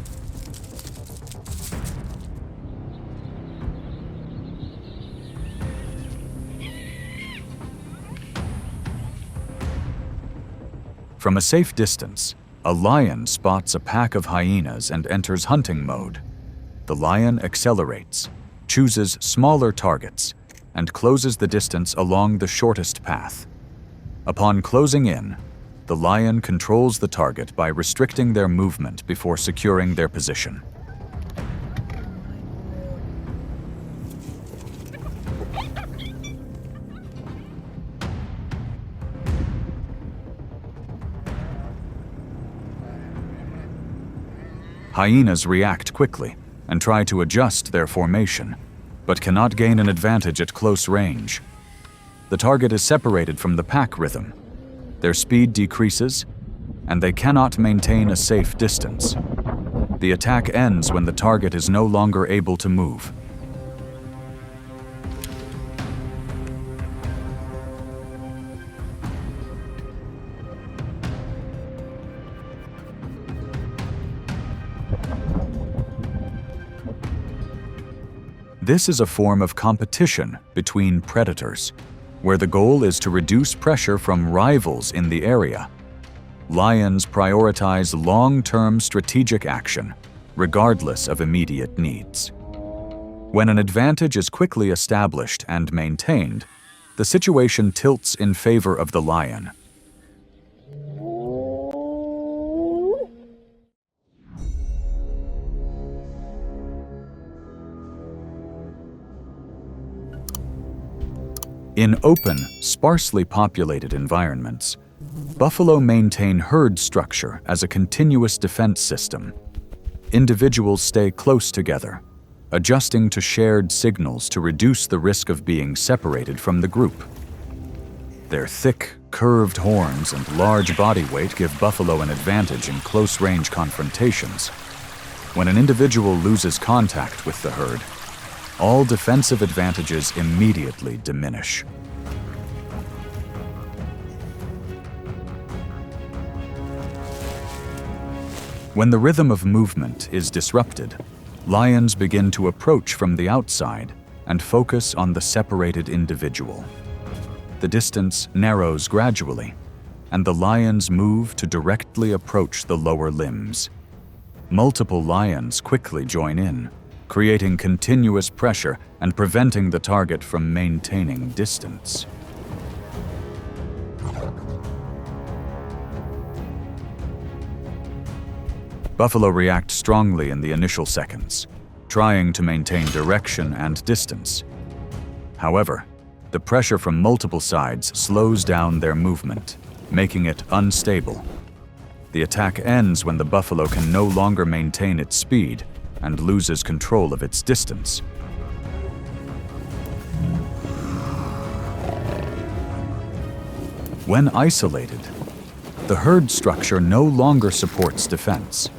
From a safe distance, a lion spots a pack of hyenas and enters hunting mode. The lion accelerates, chooses smaller targets, and closes the distance along the shortest path. Upon closing in, the lion controls the target by restricting their movement before securing their position. Hyenas react quickly and try to adjust their formation, but cannot gain an advantage at close range. The target is separated from the pack rhythm. Their speed decreases, and they cannot maintain a safe distance. The attack ends when the target is no longer able to move. This is a form of competition between predators, where the goal is to reduce pressure from rivals in the area. Lions prioritize long-term strategic action, regardless of immediate needs. When an advantage is quickly established and maintained, the situation tilts in favor of the lion. In open, sparsely populated environments, buffalo maintain herd structure as a continuous defense system. Individuals stay close together, adjusting to shared signals to reduce the risk of being separated from the group. Their thick, curved horns and large body weight give buffalo an advantage in close-range confrontations. When an individual loses contact with the herd, all defensive advantages immediately diminish. When the rhythm of movement is disrupted, lions begin to approach from the outside and focus on the separated individual. The distance narrows gradually, and the lions move to directly approach the lower limbs. Multiple lions quickly join in, creating continuous pressure and preventing the target from maintaining distance. Buffalo react strongly in the initial seconds, trying to maintain direction and distance. However, the pressure from multiple sides slows down their movement, making it unstable. The attack ends when the buffalo can no longer maintain its speed and loses control of its distance. When isolated, the herd structure no longer supports defense.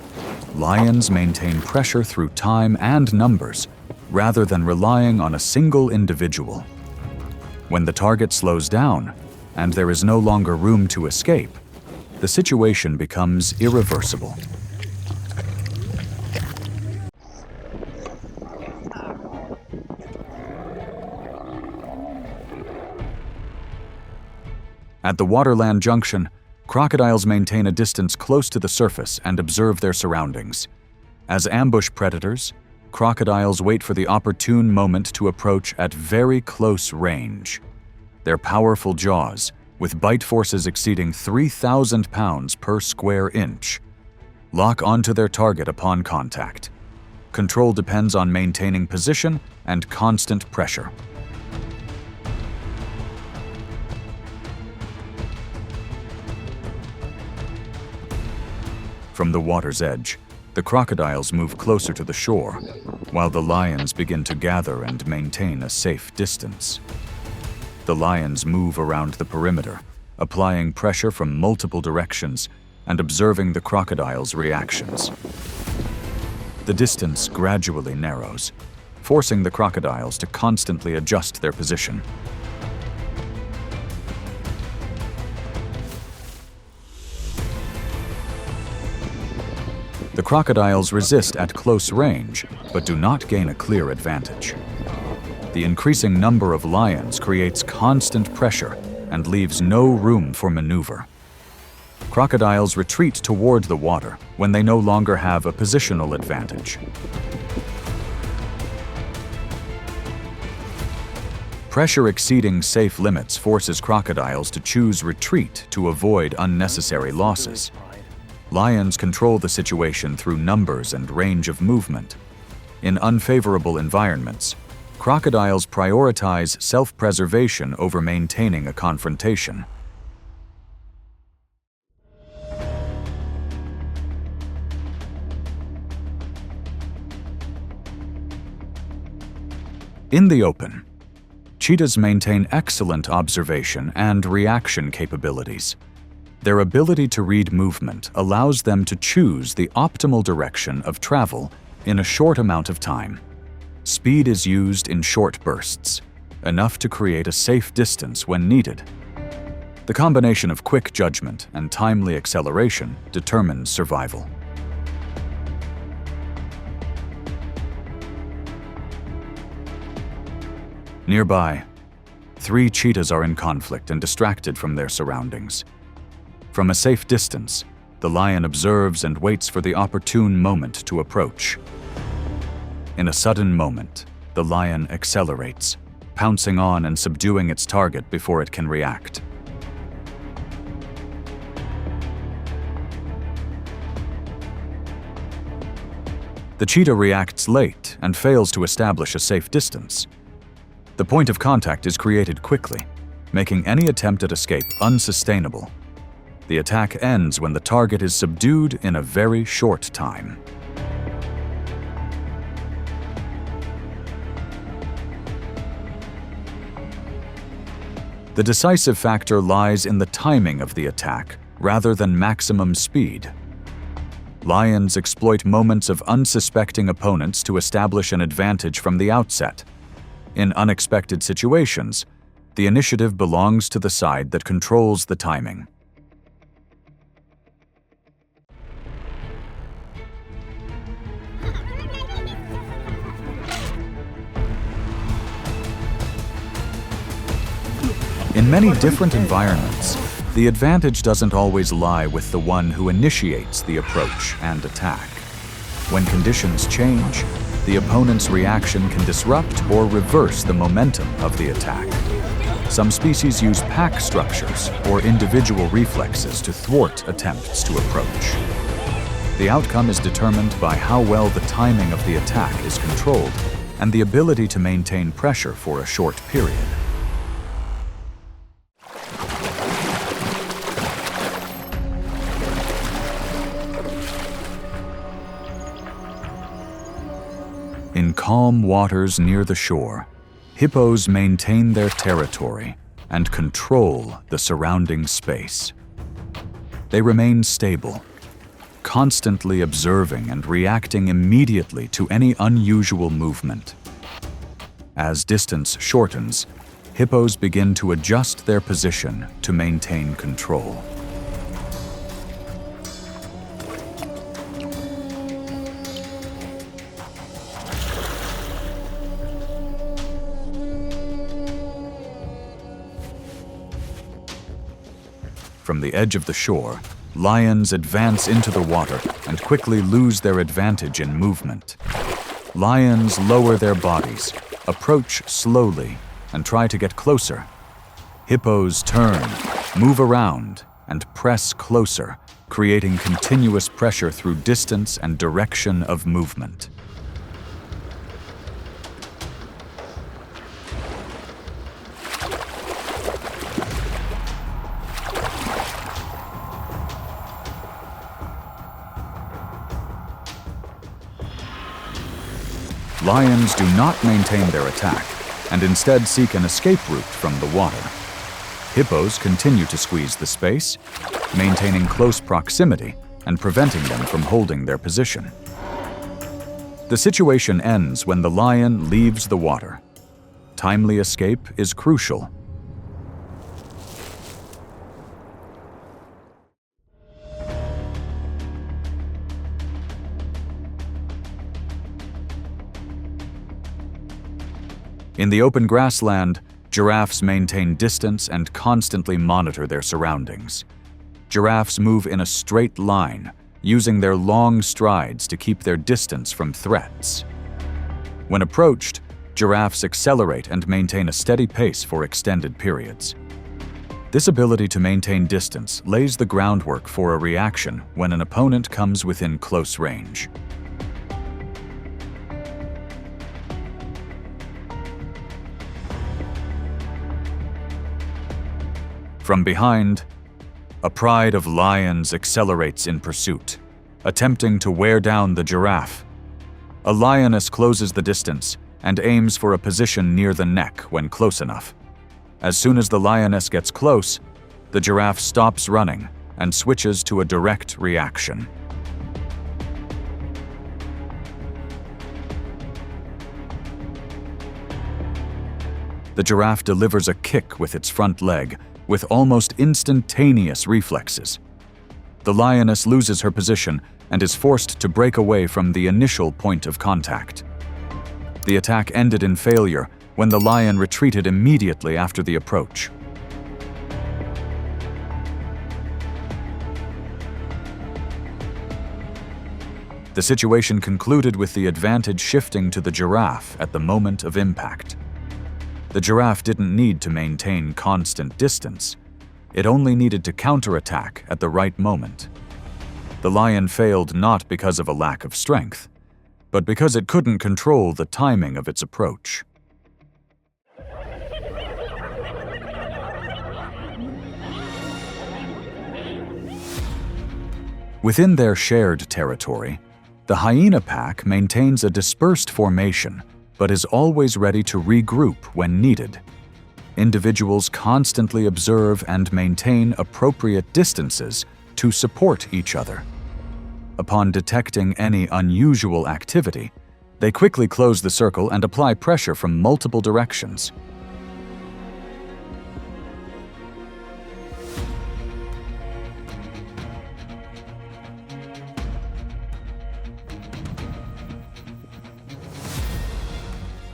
Lions maintain pressure through time and numbers, rather than relying on a single individual. When the target slows down, and there is no longer room to escape, the situation becomes irreversible. At the waterland junction, crocodiles maintain a distance close to the surface and observe their surroundings. As ambush predators, crocodiles wait for the opportune moment to approach at very close range. Their powerful jaws, with bite forces exceeding 3,000 pounds per square inch, lock onto their target upon contact. Control depends on maintaining position and constant pressure. From the water's edge, The crocodiles move closer to the shore, while the lions begin to gather and maintain a safe distance. The lions move around the perimeter, applying pressure from multiple directions and observing the crocodiles' reactions. The distance gradually narrows, forcing the crocodiles to constantly adjust their position. The crocodiles resist at close range, but do not gain a clear advantage. The increasing number of lions creates constant pressure and leaves no room for maneuver. Crocodiles retreat toward the water when they no longer have a positional advantage. Pressure exceeding safe limits forces crocodiles to choose retreat to avoid unnecessary losses. Lions control the situation through numbers and range of movement. In unfavorable environments, crocodiles prioritize self-preservation over maintaining a confrontation. In the open, cheetahs maintain excellent observation and reaction capabilities. Their ability to read movement allows them to choose the optimal direction of travel in a short amount of time. Speed is used in short bursts, enough to create a safe distance when needed. The combination of quick judgment and timely acceleration determines survival. Nearby, 3 cheetahs are in conflict and distracted from their surroundings. From a safe distance, the lion observes and waits for the opportune moment to approach. In a sudden moment, the lion accelerates, pouncing on and subduing its target before it can react. The cheetah reacts late and fails to establish a safe distance. The point of contact is created quickly, making any attempt at escape unsustainable. The attack ends when the target is subdued in a very short time. The decisive factor lies in the timing of the attack rather than maximum speed. Lions exploit moments of unsuspecting opponents to establish an advantage from the outset. In unexpected situations, the initiative belongs to the side that controls the timing. In many different environments, the advantage doesn't always lie with the one who initiates the approach and attack. When conditions change, the opponent's reaction can disrupt or reverse the momentum of the attack. Some species use pack structures or individual reflexes to thwart attempts to approach. The outcome is determined by how well the timing of the attack is controlled and the ability to maintain pressure for a short period. In calm waters near the shore, hippos maintain their territory and control the surrounding space. They remain stable, constantly observing and reacting immediately to any unusual movement. As distance shortens, hippos begin to adjust their position to maintain control. From the edge of the shore, lions advance into the water and quickly lose their advantage in movement. Lions lower their bodies, approach slowly, and try to get closer. Hippos turn, move around, and press closer, creating continuous pressure through distance and direction of movement. lions do not maintain their attack and instead seek an escape route from the water. Hippos continue to squeeze the space, maintaining close proximity and preventing them from holding their position. The situation ends when the lion leaves the water. Timely escape is crucial. In the open grassland, giraffes maintain distance and constantly monitor their surroundings. Giraffes move in a straight line, using their long strides to keep their distance from threats. When approached, giraffes accelerate and maintain a steady pace for extended periods. This ability to maintain distance lays the groundwork for a reaction when an opponent comes within close range. From behind, a pride of lions accelerates in pursuit, attempting to wear down the giraffe. A lioness closes the distance and aims for a position near the neck when close enough. As soon as the lioness gets close, the giraffe stops running and switches to a direct reaction. The giraffe delivers a kick with its front leg, with almost instantaneous reflexes. The lioness loses her position and is forced to break away from the initial point of contact. The attack ended in failure when the lion retreated immediately after the approach. The situation concluded with the advantage shifting to the giraffe at the moment of impact. The giraffe didn't need to maintain constant distance. It only needed to counterattack at the right moment. The lion failed not because of a lack of strength, but because it couldn't control the timing of its approach. Within their shared territory, the hyena pack maintains a dispersed formation, but is always ready to regroup when needed. Individuals constantly observe and maintain appropriate distances to support each other. Upon detecting any unusual activity, they quickly close the circle and apply pressure from multiple directions.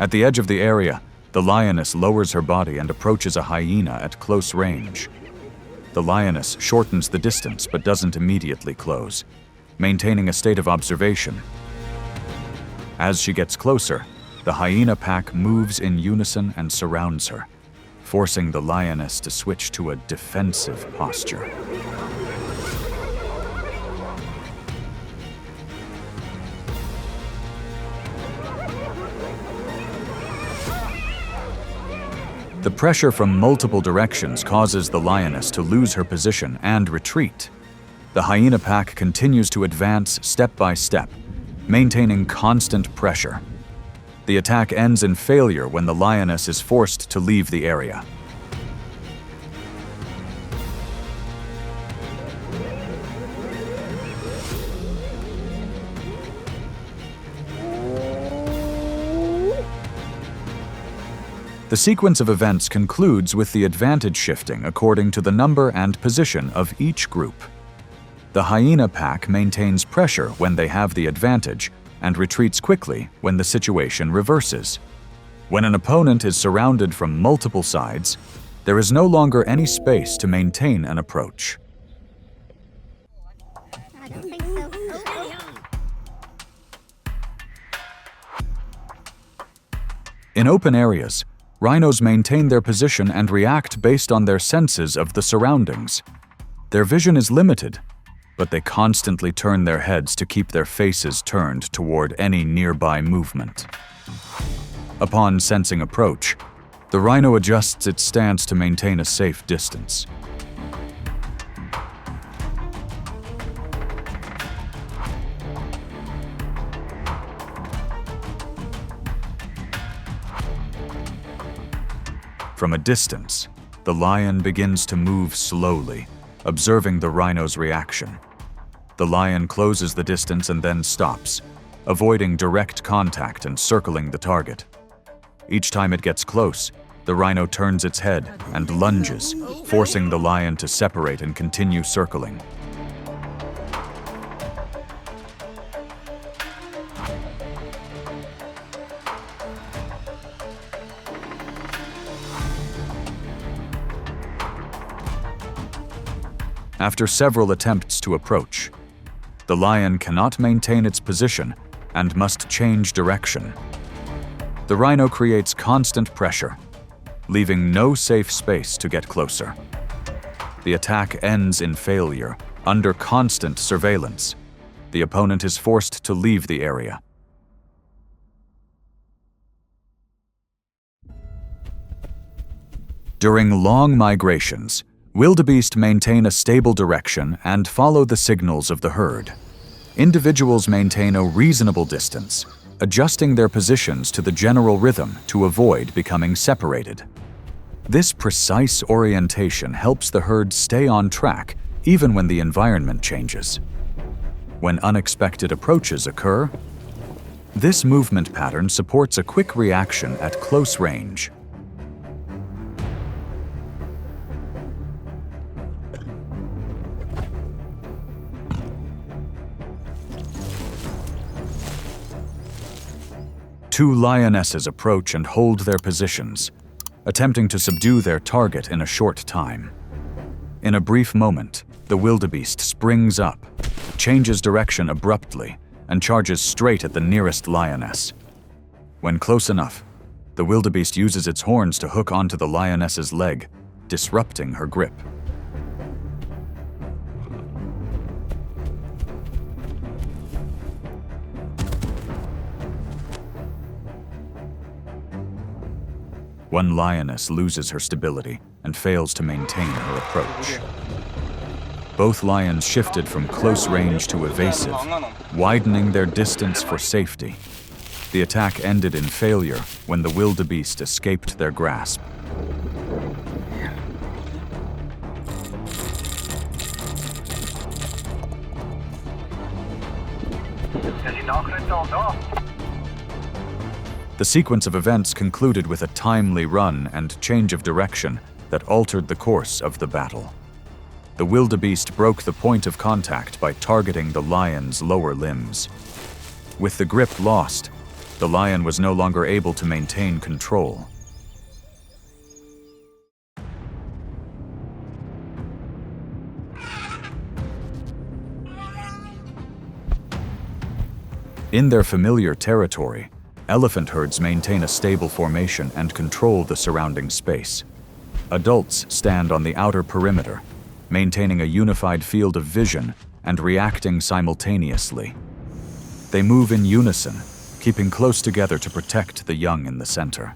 At the edge of the area, the lioness lowers her body and approaches a hyena at close range. The lioness shortens the distance but doesn't immediately close, maintaining a state of observation. As she gets closer, the hyena pack moves in unison and surrounds her, forcing the lioness to switch to a defensive posture. The pressure from multiple directions causes the lioness to lose her position and retreat. The hyena pack continues to advance step by step, maintaining constant pressure. The attack ends in failure when the lioness is forced to leave the area. The sequence of events concludes with the advantage shifting according to the number and position of each group. The hyena pack maintains pressure when they have the advantage and retreats quickly when the situation reverses. When an opponent is surrounded from multiple sides, there is no longer any space to maintain an approach. In open areas, rhinos maintain their position and react based on their senses of the surroundings. Their vision is limited, but they constantly turn their heads to keep their faces turned toward any nearby movement. Upon sensing approach, the rhino adjusts its stance to maintain a safe distance. From a distance, the lion begins to move slowly, observing the rhino's reaction. The lion closes the distance and then stops, avoiding direct contact and circling the target. Each time it gets close, the rhino turns its head and lunges, forcing the lion to separate and continue circling. After several attempts to approach, the lion cannot maintain its position and must change direction. The rhino creates constant pressure, leaving no safe space to get closer. The attack ends in failure. Under constant surveillance, the opponent is forced to leave the area. During long migrations, wildebeest maintain a stable direction and follow the signals of the herd. Individuals maintain a reasonable distance, adjusting their positions to the general rhythm to avoid becoming separated. This precise orientation helps the herd stay on track even when the environment changes. When unexpected approaches occur, this movement pattern supports a quick reaction at close range. Two lionesses approach and hold their positions, attempting to subdue their target in a short time. In a brief moment, the wildebeest springs up, changes direction abruptly, and charges straight at the nearest lioness. When close enough, the wildebeest uses its horns to hook onto the lioness's leg, disrupting her grip. One lioness loses her stability and fails to maintain her approach. Both lions shifted from close range to evasive, widening their distance for safety. The attack ended in failure when the wildebeest escaped their grasp. The sequence of events concluded with a timely run and change of direction that altered the course of the battle. The wildebeest broke the point of contact by targeting the lion's lower limbs. With the grip lost, the lion was no longer able to maintain control. In their familiar territory, elephant herds maintain a stable formation and control the surrounding space. Adults stand on the outer perimeter, maintaining a unified field of vision and reacting simultaneously. They move in unison, keeping close together to protect the young in the center.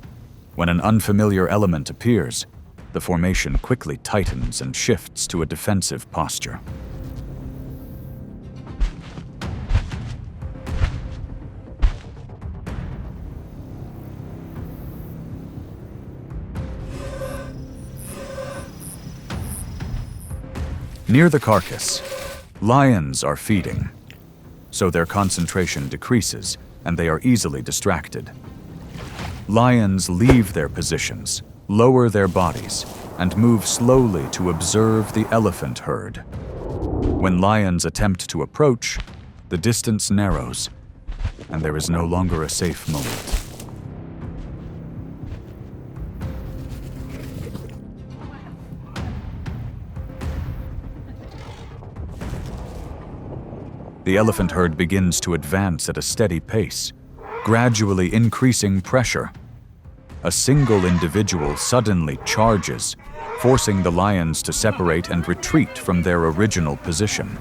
When an unfamiliar element appears, the formation quickly tightens and shifts to a defensive posture. Near the carcass, lions are feeding, so their concentration decreases and they are easily distracted. Lions leave their positions, lower their bodies, and move slowly to observe the elephant herd. When lions attempt to approach, the distance narrows, and there is no longer a safe moment. The elephant herd begins to advance at a steady pace, gradually increasing pressure. A single individual suddenly charges, forcing the lions to separate and retreat from their original position.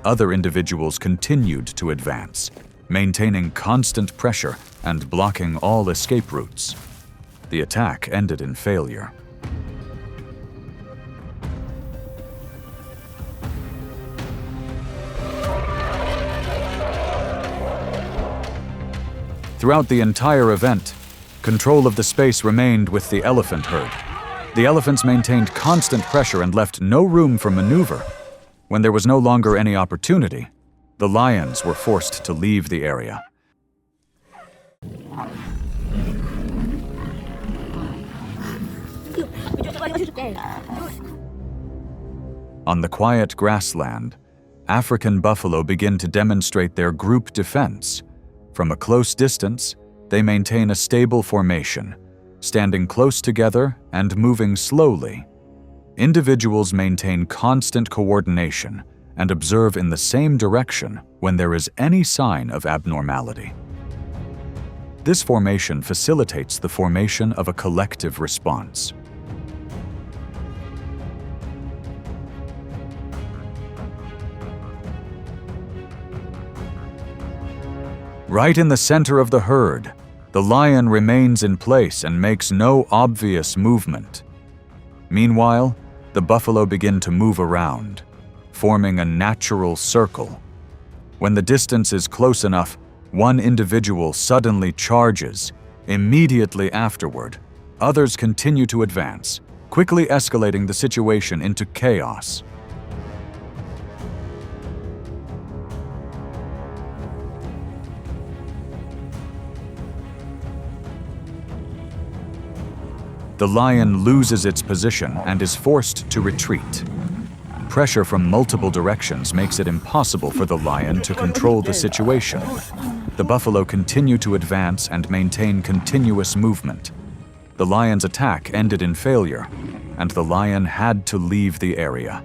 Other individuals continued to advance, maintaining constant pressure and blocking all escape routes. The attack ended in failure. Throughout the entire event, Control of the space remained with the elephant herd. The elephants maintained constant pressure and left no room for maneuver. When there was no longer any opportunity, the lions were forced to leave the area. On the quiet grassland, African buffalo begin to demonstrate their group defense. From a close distance, they maintain a stable formation, standing close together and moving slowly. Individuals maintain constant coordination and observe in the same direction when there is any sign of abnormality. This formation facilitates the formation of a collective response. Right in the center of the herd, the lion remains in place and makes no obvious movement. Meanwhile, the buffalo begin to move around, forming a natural circle. When the distance is close enough, one individual suddenly charges. Immediately afterward, others continue to advance, quickly escalating the situation into chaos. The lion loses its position and is forced to retreat. Pressure from multiple directions makes it impossible for the lion to control the situation. The buffalo continue to advance and maintain continuous movement. The lion's attack ended in failure, and the lion had to leave the area.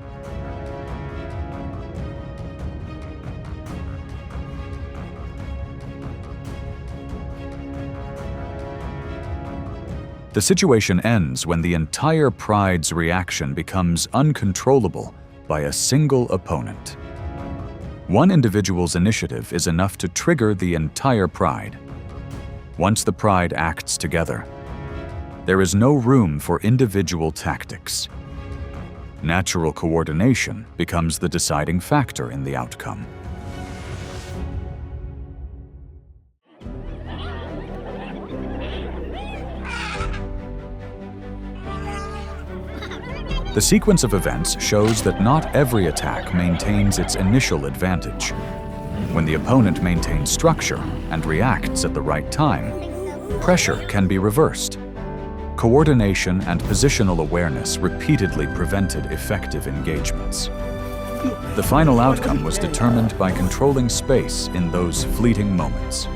The situation ends when the entire pride's reaction becomes uncontrollable by a single opponent. One individual's initiative is enough to trigger the entire pride. Once the pride acts together, there is no room for individual tactics. Natural coordination becomes the deciding factor in the outcome. The sequence of events shows that not every attack maintains its initial advantage. When the opponent maintains structure and reacts at the right time, pressure can be reversed. Coordination and positional awareness repeatedly prevented effective engagements. The final outcome was determined by controlling space in those fleeting moments.